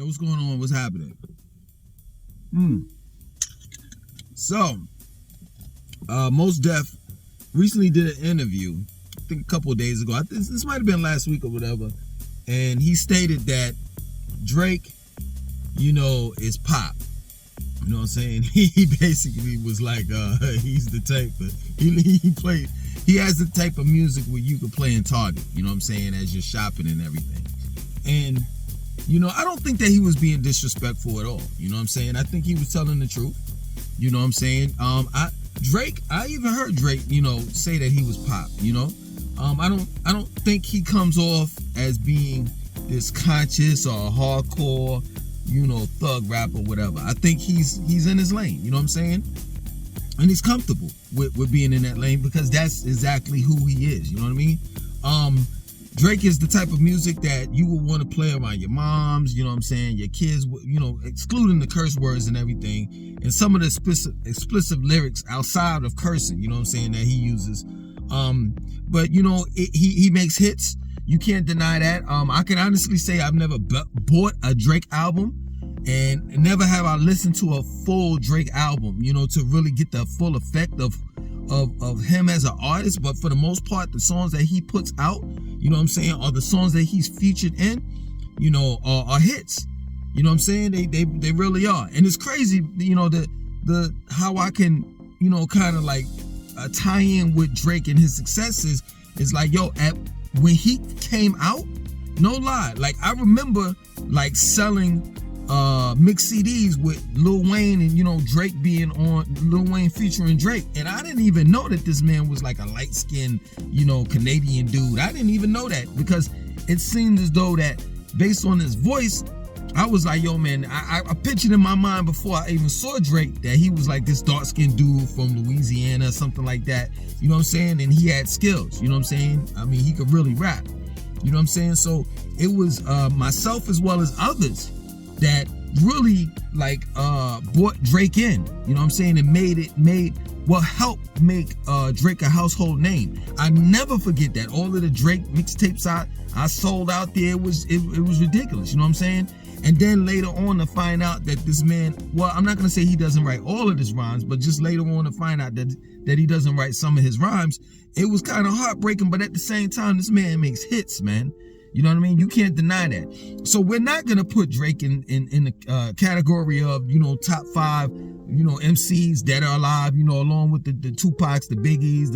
Yo, what's going on? What's happening? So, Mos Def recently did an interview, I think a couple of days ago. I think this might have been last week or whatever. And he stated that Drake, is pop. You know what I'm saying? He basically was like, he's the type of, he has the type of music where you could play in Target, you know what I'm saying, as you're shopping and everything. And, I don't think that he was being disrespectful at all. You know what I'm saying? I think he was telling the truth. You know what I'm saying? I even heard Drake, say that he was pop, I don't think he comes off as being this conscious or hardcore, thug rap or whatever. I think he's in his lane, you know what I'm saying? And he's comfortable with being in that lane because that's exactly who he is, you know what I mean? Drake is the type of music that you would want to play around your moms, you know what I'm saying, your kids, excluding the curse words and everything, and some of the explicit lyrics outside of cursing, you know what I'm saying, that he uses. But he makes hits. You can't deny that. I can honestly say I've never bought a Drake album, and never have I listened to a full Drake album, to really get the full effect of him as an artist. But for the most part, the songs that he puts out, you know what I'm saying, or the songs that he's featured in, are hits. You know what I'm saying? They really are. And it's crazy, the how I can, kind of like tie in with Drake and his successes is like, when he came out, no lie, like I remember like selling mixed CDs with Lil Wayne and Drake being on, Lil Wayne featuring Drake, and I didn't even know that this man was like a light-skinned Canadian dude. I didn't even know that because it seemed as though that based on his voice, I was like, yo man, I pictured in my mind before I even saw Drake that he was like this dark-skinned dude from Louisiana or something like that, you know what I'm saying, and he had skills, you know what I'm saying, I mean he could really rap, you know what I'm saying. So it was myself as well as others that really like brought Drake in, you know what I'm saying, and helped make Drake a household name. I never forget that. All of the Drake mixtapes I sold out there, it was ridiculous, you know what I'm saying. And then later on to find out that this man, well, I'm not gonna say he doesn't write all of his rhymes, but just later on to find out that he doesn't write some of his rhymes, it was kind of heartbreaking. But at the same time, this man makes hits, man. You know what I mean? You can't deny that. So we're not gonna put Drake in the category of top 5 MCs that are alive, along with the Tupacs, the Biggies,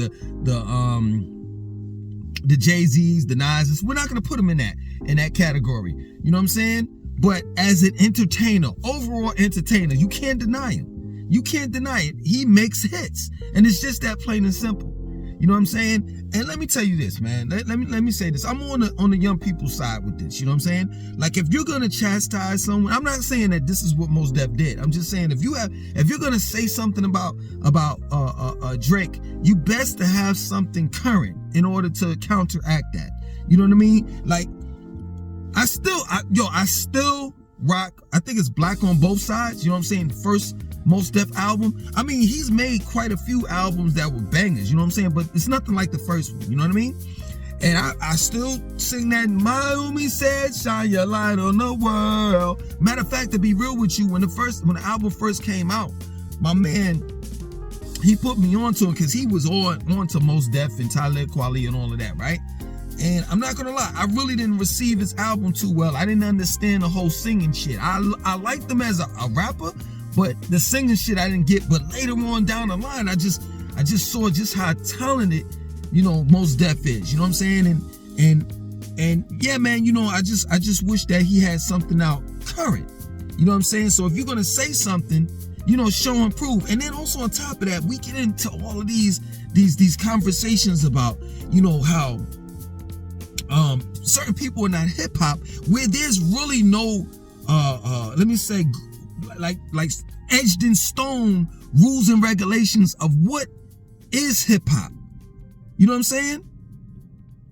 the Jay-Z's, the Nas's. We're not gonna put him in that category. You know what I'm saying? But as an entertainer, overall entertainer, you can't deny him. You can't deny it. He makes hits, and it's just that plain and simple. You know what I'm saying? And let me tell you this, man. Let me say this. I'm on the young people's side with this. You know what I'm saying? Like if you're gonna chastise someone, I'm not saying that this is what Mos Def did. I'm just saying if you're gonna say something about Drake, you best to have something current in order to counteract that. You know what I mean? Like I still rock. I think it's Black on Both Sides. You know what I'm saying? The first Mos Def album. I mean, he's made quite a few albums that were bangers, you know what I'm saying? But it's nothing like the first one, you know what I mean? And I still sing that, my homie said, shine your light on the world. Matter of fact, to be real with you, when the album first came out, my man, he put me onto it because he was on to Mos Def and Talib Kweli and all of that, right? And I'm not gonna lie, I really didn't receive his album too well. I didn't understand the whole singing shit. I liked him as a rapper, but the singing shit I didn't get. But later on down the line, I just saw just how talented, Mos Def is. You know what I'm saying? And yeah, man, I just wish that he had something out current. You know what I'm saying? So if you're gonna say something, show and prove. And then also on top of that, we get into all of these conversations about, how certain people are not hip hop, where there's really no let me say like etched in stone rules and regulations of what is hip hop. You know what I'm saying?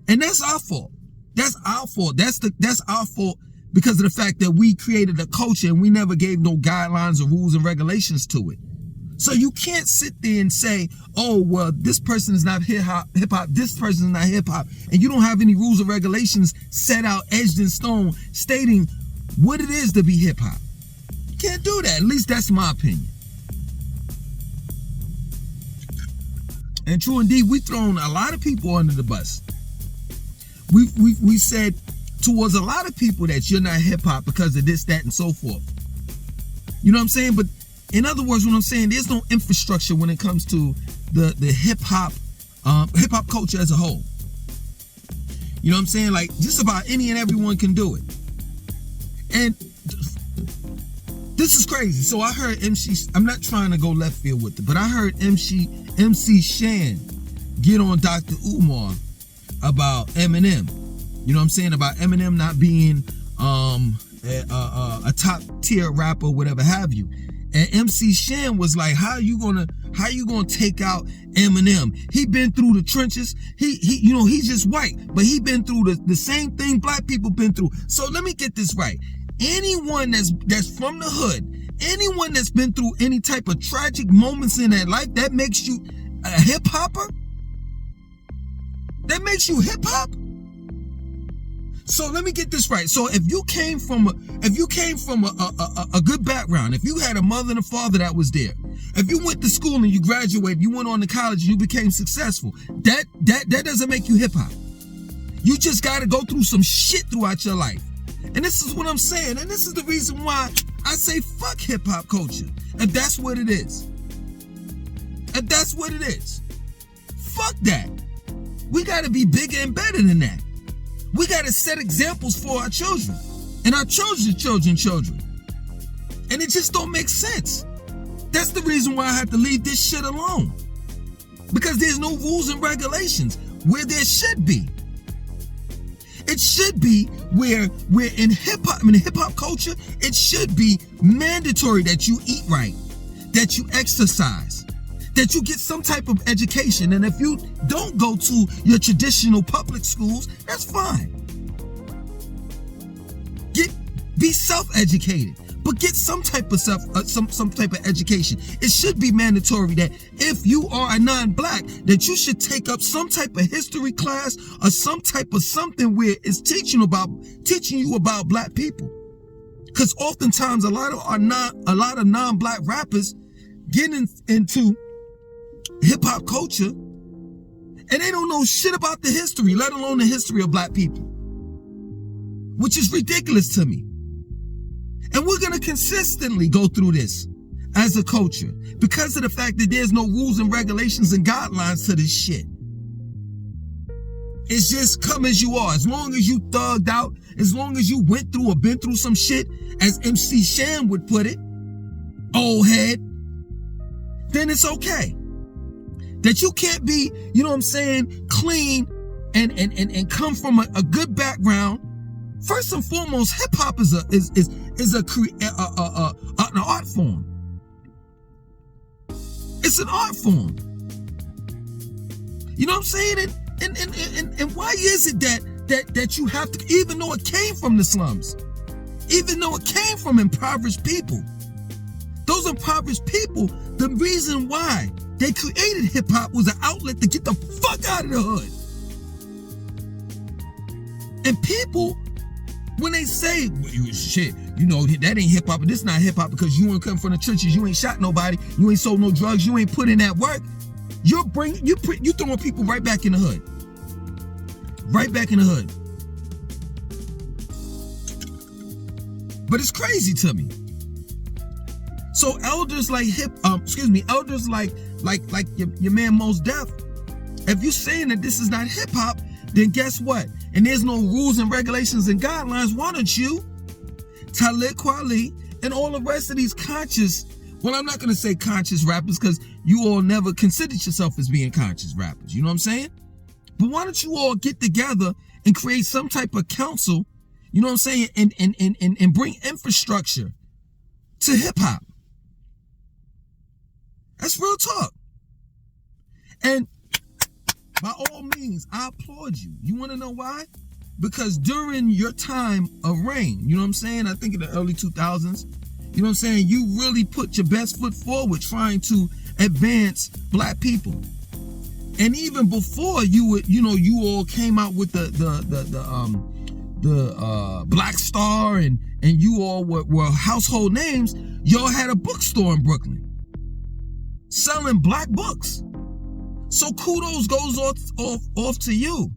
And that's our fault. That's our fault. That's our fault because of the fact that we created a culture and we never gave no guidelines or rules and regulations to it. So you can't sit there and say, oh, well, this person is not hip hop, this person is not hip hop, and you don't have any rules or regulations set out, edged in stone, stating what it is to be hip hop. You can't do that. At least that's my opinion. And true indeed, we've thrown a lot of people under the bus. We said towards a lot of people that you're not hip hop because of this, that, and so forth. You know what I'm saying? But in other words, what I'm saying, there's no infrastructure when it comes to the hip hop culture as a whole. You know what I'm saying? Like, just about any and everyone can do it. And this is crazy. So I heard I'm not trying to go left field with it, but I heard MC Shan get on Dr. Umar about Eminem. You know what I'm saying? About Eminem not being a top tier rapper, whatever have you. And MC Shan was like, how you gonna take out Eminem? He been through the trenches. He's just white, but he been through the same thing black people been through. So let me get this right. Anyone that's from the hood, anyone that's been through any type of tragic moments in their life, that makes you a hip hopper? That makes you hip hop? So let me get this right. So if you came from a good background, if you had a mother and a father that was there, if you went to school and you graduated, you went on to college and you became successful, that doesn't make you hip hop. You just got to go through some shit throughout your life. And this is what I'm saying. And this is the reason why I say fuck hip hop culture. And that's what it is. And that's what it is. Fuck that. We got to be bigger and better than that. We got to set examples for our children and our children's children. And it just don't make sense. That's the reason why I have to leave this shit alone. Because there's no rules and regulations where there should be. It should be where in hip-hop culture, it should be mandatory that you eat right, that you exercise, that you get some type of education. And if you don't go to your traditional public schools, that's fine. Be self-educated, but get some type of some type of education. It should be mandatory that if you are a non-black, that you should take up some type of history class or some type of something where it's teaching you about black people. Because oftentimes a lot of non-black rappers get into hip-hop culture and they don't know shit about the history, let alone the history of black people, which is ridiculous to me. And we're going to consistently go through this as a culture because of the fact that there's no rules and regulations and guidelines to this shit. It's just come as you are. As long as you thugged out, as long as you went through or been through some shit, as MC Shan would put it, old head, then it's okay. That you can't be, you know what I'm saying, clean and come from a good background. First and foremost, hip hop is an art form. It's an art form. You know what I'm saying? And why is it that you have to, even though it came from the slums, even though it came from impoverished people, those impoverished people, the reason why they created hip hop was an outlet to get the fuck out of the hood. And people, when they say, shit, you know, that ain't hip hop, but this not hip hop because you ain't come from the trenches, you ain't shot nobody, you ain't sold no drugs, you ain't put in that work, you throwing people right back in the hood. Right back in the hood. But it's crazy to me. So elders like elders like your man Mos Def, if you're saying that this is not hip hop, then guess what? And there's no rules and regulations and guidelines. Why don't you, Talib Kweli, and all the rest of these conscious, well, I'm not going to say conscious rappers because you all never considered yourself as being conscious rappers. You know what I'm saying? But why don't you all get together and create some type of council, you know what I'm saying, and bring infrastructure to hip hop? That's real talk. And by all means, I applaud you. You want to know why? Because during your time of reign, you know what I'm saying? I think in the early 2000s, you know what I'm saying? You really put your best foot forward trying to advance black people. And even before you all came out with the Black Star and you all were household names, y'all had a bookstore in Brooklyn selling black books. So kudos goes off to you.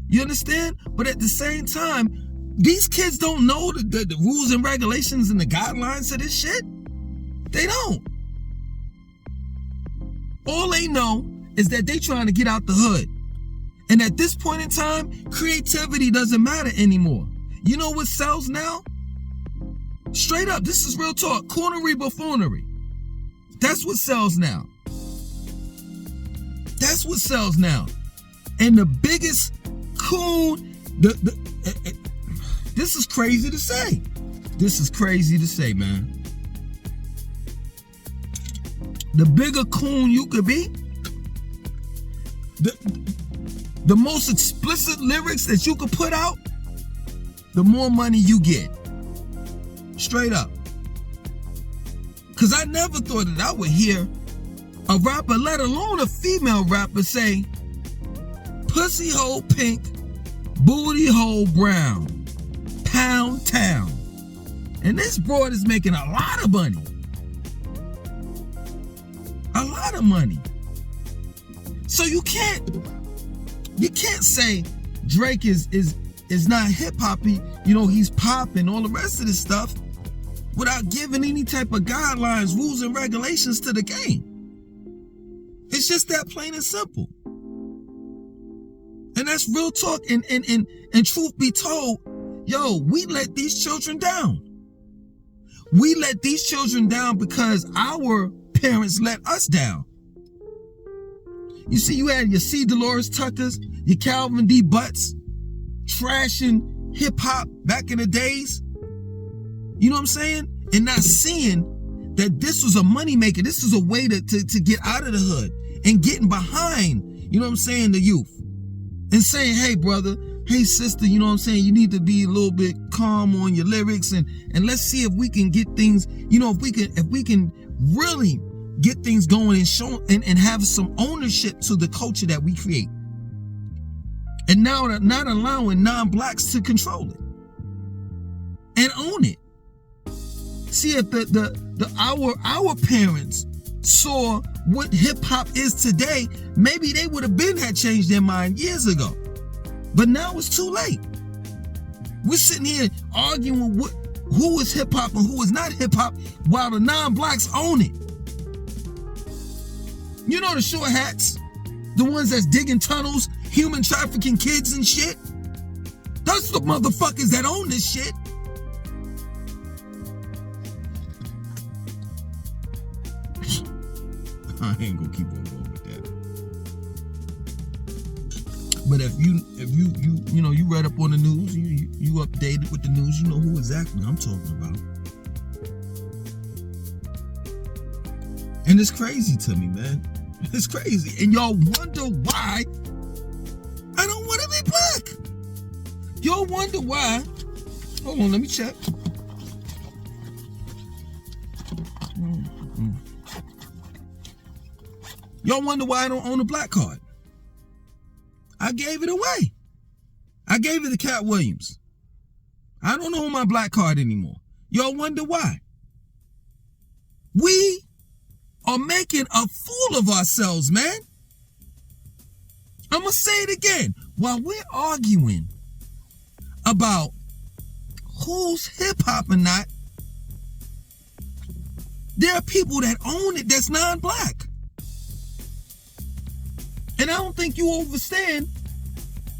You understand? But at the same time, these kids don't know the rules and regulations and the guidelines of this shit. They don't. All they know is that they trying to get out the hood. And at this point in time, creativity doesn't matter anymore. You know what sells now? Straight up, this is real talk. Cornery buffoonery. That's what sells now. That's what sells now. And the biggest coon, this is crazy to say. This is crazy to say, man. The bigger coon you could be, the most explicit lyrics that you could put out, the more money you get. Straight up. Because I never thought that I would hear a rapper, let alone a female rapper, say, pussy hole pink, booty hole brown, pound town. And this broad is making a lot of money. A lot of money. So you can't say Drake is not hip hoppy, he's pop and all the rest of this stuff, without giving any type of guidelines, rules, and regulations to the game. It's just that plain and simple. And that's real talk. And truth be told, we let these children down. We let these children down because our parents let us down. You see, you had your C. Dolores Tuckers, your Calvin D. Butts, trashing hip hop back in the days. You know what I'm saying? And not seeing that this was a moneymaker. This is a way to get out of the hood and getting behind, the youth. And saying, hey, brother, hey, sister, you need to be a little bit calm on your lyrics and let's see if we can get things, if we can really get things going and show and have some ownership to the culture that we create. And now not allowing non-blacks to control it and own it. See, if our parents saw what hip hop is today, maybe they would have had changed their mind years ago. But now it's too late. We're sitting here arguing who is hip hop and who is not hip hop while the non-blacks own it. You know the short hats, the ones that's digging tunnels, human trafficking kids and shit. Those the motherfuckers that own this shit. I ain't gonna keep on going with that. But if you read up on the news, you updated with the news, you know who exactly I'm talking about. And it's crazy to me, man. It's crazy. And y'all wonder why I don't want to be black. Y'all wonder why. Hold on, let me check. Y'all wonder why I don't own a black card. I gave it away. I gave it to Cat Williams. I don't own my black card anymore. Y'all wonder why. We are making a fool of ourselves, man. I'm going to say it again. While we're arguing about who's hip-hop or not, there are people that own it that's non-black. And I don't think you understand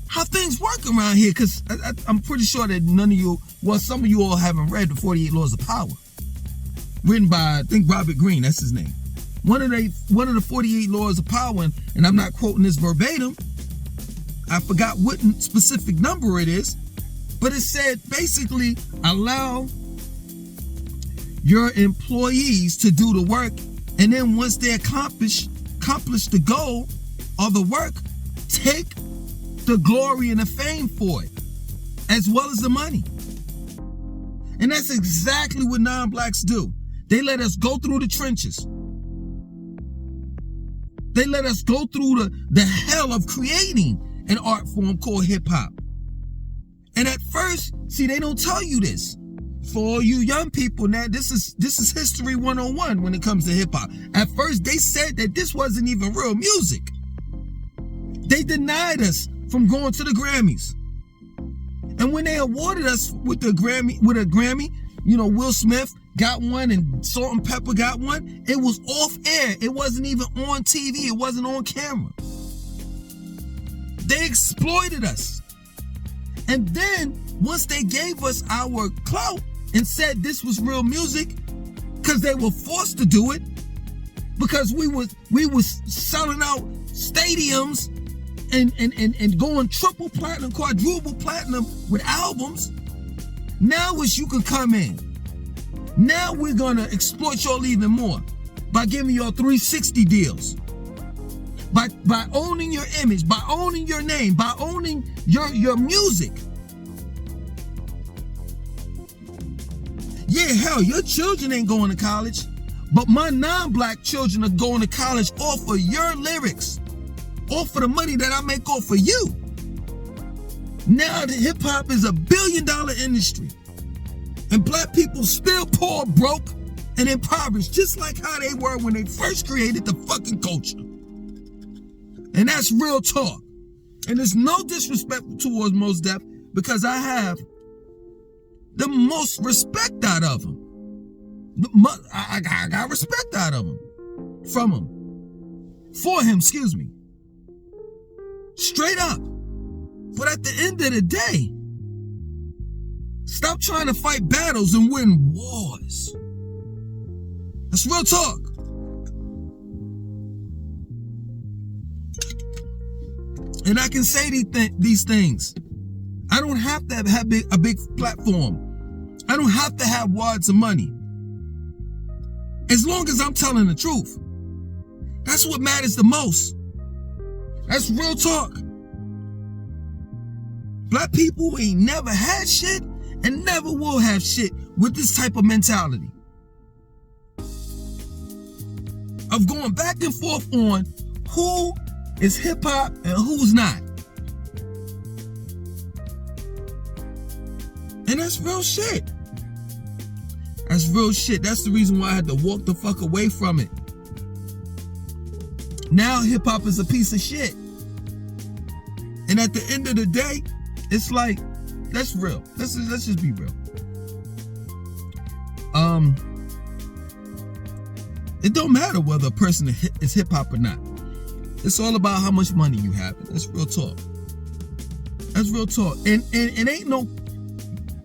how things work around here, because I'm pretty sure that some of you all haven't read the 48 Laws of Power. Written by, I think, Robert Greene, that's his name. One of the 48 Laws of Power, and I'm not quoting this verbatim, I forgot what specific number it is, but it said basically allow your employees to do the work, and then once they accomplish the goal or the work, take the glory and the fame for it, as well as the money. And that's exactly what non-blacks do. They let us go through the trenches. They let us go through the hell of creating an art form called hip-hop. And at first, see, they don't tell you this. For all you young people now, this is history 101 when it comes to hip hop. At first, they said that this wasn't even real music. They denied us from going to the Grammys. And when they awarded us with a Grammy, you know, Will Smith got one and Salt and Pepper got one. It was off air. It wasn't even on TV. It wasn't on camera. They exploited us. And then once they gave us our clout and said this was real music, because they were forced to do it, because we was selling out stadiums and going triple platinum, quadruple platinum with albums. Now it's you can come in. Now we're gonna exploit y'all even more by giving y'all 360 deals. By owning your image, by owning your name, by owning your music. Yeah, hell, your children ain't going to college, but my non-black children are going to college off of your lyrics, off of the money that I make off of you. Now the hip hop is $1 billion industry, and black people still poor, broke, and impoverished, just like how they were when they first created the fucking culture. And that's real talk. And there's no disrespect towards Mos Def, because I have the most respect out of him. I got respect out of him. From him. For him, excuse me. Straight up. But at the end of the day, stop trying to fight battles and win wars. That's real talk. And I can say these things. I don't have to have a big platform. I don't have to have wads of money. As long as I'm telling the truth. That's what matters the most. That's real talk. Black people ain't never had shit and never will have shit with this type of mentality. Of going back and forth on who is hip hop and who's not. And that's real shit. That's real shit. That's the reason why I had to walk the fuck away from it. Now hip hop is a piece of shit. And at the end of the day, it's like, that's real. Let's just be real. It don't matter whether a person is hip hop or not. It's all about how much money you have. That's real talk. That's real talk. And ain't no,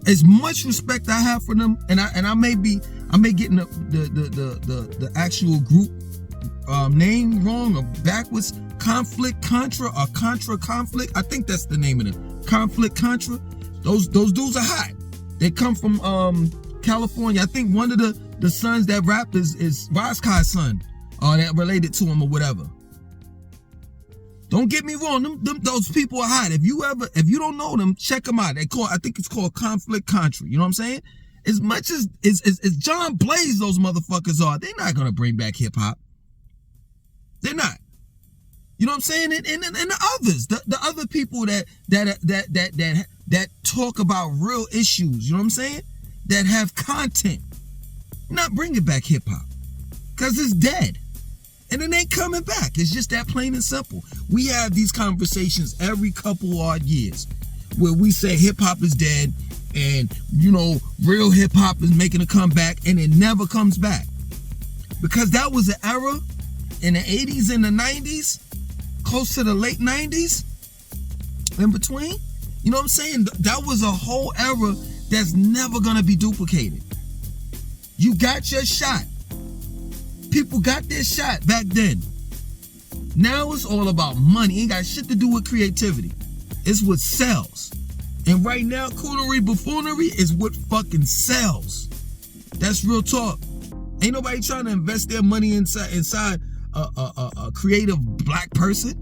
as much respect I have for them, and I may get the actual group name wrong or backwards. Contra Conflict. I think that's the name of it. Conflict Contra. Those dudes are hot. They come from California. I think one of the sons that rapped is Raskai's son, or that related to him or whatever. Don't get me wrong, those people are hot. If you don't know them, check them out. I think it's called Conflict Contra. You know what I'm saying? As much as John Blaze those motherfuckers are, they're not gonna bring back hip hop. They're not. You know what I'm saying? And the others, the other people that talk about real issues. You know what I'm saying? That have content. Not bringing back hip hop, cause it's dead. And it ain't coming back. It's just that plain and simple. We have these conversations every couple odd years where we say hip hop is dead and, you know, real hip hop is making a comeback, and it never comes back. Because that was an era in the 80s and the 90s, close to the late 90s, in between. You know what I'm saying? That was a whole era that's never gonna be duplicated. You got your shot. People got their shot back then. Now it's all about money. Ain't got shit to do with creativity. It's what sells. And right now, coonery, buffoonery is what fucking sells. That's real talk. Ain't nobody trying to invest their money inside a creative black person.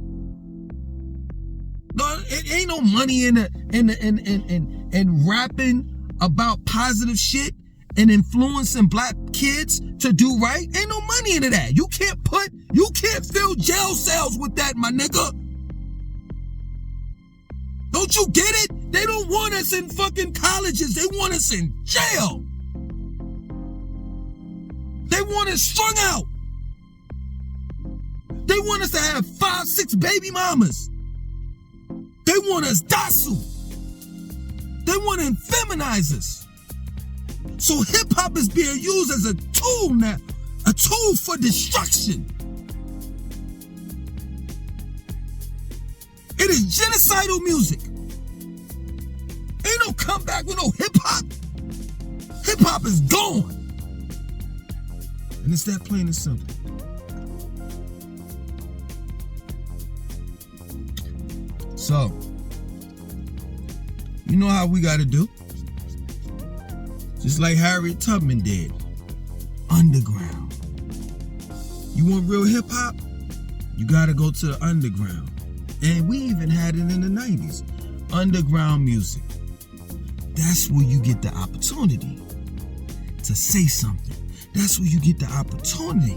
No, it ain't no money in rapping about positive shit and influencing black kids to do right. Ain't no money into that. You can't fill jail cells with that, my nigga. Don't you get it? They don't want us in fucking colleges. They want us in jail. They want us strung out. They want us to have 5, 6 baby mamas. They want us docile. They want to feminize us. So hip-hop is being used as a tool now, a tool for destruction. It is genocidal music. Ain't no comeback with no hip-hop. Hip-hop is gone. And it's that plain and simple. So, you know how we got to do? Just like Harriet Tubman did. Underground. You want real hip-hop? You got to go to the underground. And we even had it in the 90s. Underground music. That's where you get the opportunity to say something. That's where you get the opportunity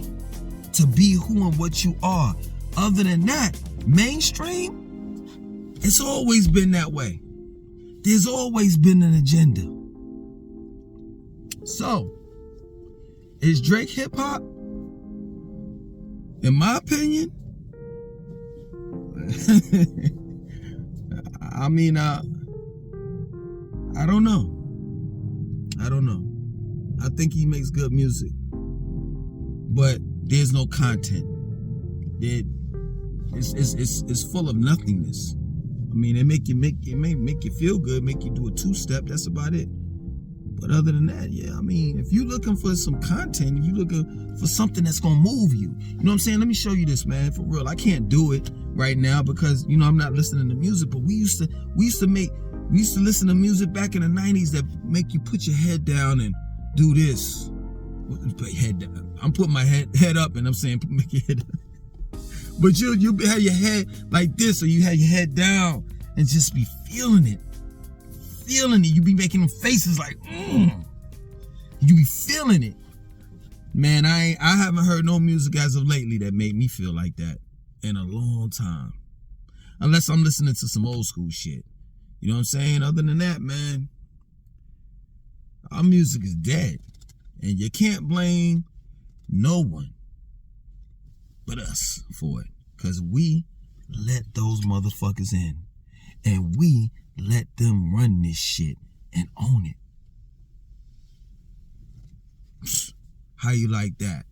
to be who and what you are. Other than that, mainstream, it's always been that way. There's always been an agenda. So, is Drake hip hop? In my opinion, I mean, I don't know. I think he makes good music, but there's no content. It's full of nothingness. I mean, it may make you feel good, make you do a 2-step. That's about it. But other than that, yeah, I mean, if you're looking for some content, if you're looking for something that's gonna move you, you know what I'm saying? Let me show you this, man. For real, I can't do it right now because I'm not listening to music. But we used to listen to music back in the 90s that make you put your head down and do this. Put your head down. I'm putting my head up, and I'm saying make your head up. But you have your head like this, or you have your head down, and just be feeling it. You be making them faces like, You be feeling it. Man, I haven't heard no music as of lately that made me feel like that in a long time. Unless I'm listening to some old school shit. You know what I'm saying? Other than that, man, our music is dead. And you can't blame no one but us for it. Because we let those motherfuckers in. And we let them run this shit and own it. How you like that?